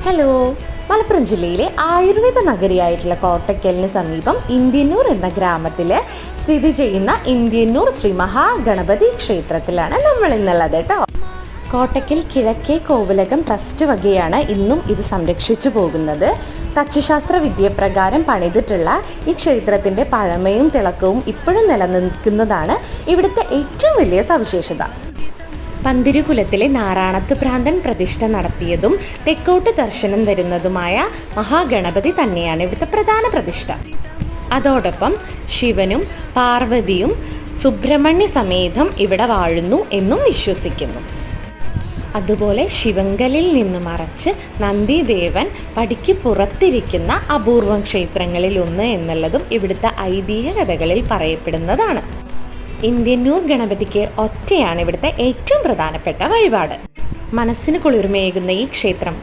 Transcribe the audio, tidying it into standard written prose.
Hello, Malappuram ജില്ലയിലെ ആയുർവേദ നഗരിയായിട്ടുള്ള കോട്ടയ്ക്കലിന് സമീപം ഇന്ത്യന്നൂർ എന്ന ഗ്രാമത്തിൽ സ്ഥിതി ചെയ്യുന്ന ഇന്ത്യന്നൂർ ശ്രീ മഹാഗണപതി ക്ഷേത്രത്തിലാണ് നമ്മൾ ഇന്നുള്ളത് കേട്ടോ. കോട്ടയ്ക്കൽ കിഴക്കേ കോവിലകം ട്രസ്റ്റ് വകയാണ് ഇന്നും ഇത് സംരക്ഷിച്ചു പോകുന്നത്. തച്ചുശാസ്ത്ര വിദ്യപ്രകാരം പണിതിട്ടുള്ള ഈ ക്ഷേത്രത്തിൻ്റെ പഴമയും തിളക്കവും ഇപ്പോഴും നിലനിൽക്കുന്നതാണ് ഇവിടുത്തെ ഏറ്റവും വലിയ സവിശേഷത. പന്തിരുകുലത്തിലെ നാറാണത്ത് ഭ്രാന്തൻ പ്രതിഷ്ഠ നടത്തിയതും തെക്കോട്ട് ദർശനം തരുന്നതുമായ മഹാഗണപതി തന്നെയാണ് ഇവിടുത്തെ പ്രധാന പ്രതിഷ്ഠ. അതോടൊപ്പം ശിവനും പാർവതിയും സുബ്രഹ്മണ്യ സമേതം ഇവിടെ വാഴുന്നു എന്നും വിശ്വസിക്കുന്നു. അതുപോലെ ശിവങ്കലിൽ നിന്ന് മറച്ച് നന്ദിദേവൻ പടിക്ക് പുറത്തിരിക്കുന്ന അപൂർവം ക്ഷേത്രങ്ങളിൽ ഒന്ന് എന്നുള്ളതും ഇവിടുത്തെ ഐതിഹ്യ കഥകളിൽ പറയപ്പെടുന്നതാണ്. ഇന്ത്യന്നൂർ ഗണപതിക്ക് ഒറ്റയാണ് ഇവിടുത്തെ ഏറ്റവും പ്രധാനപ്പെട്ട വഴിപാട്. മനസ്സിന് കുളിർമയേകുന്ന ഈ ക്ഷേത്രം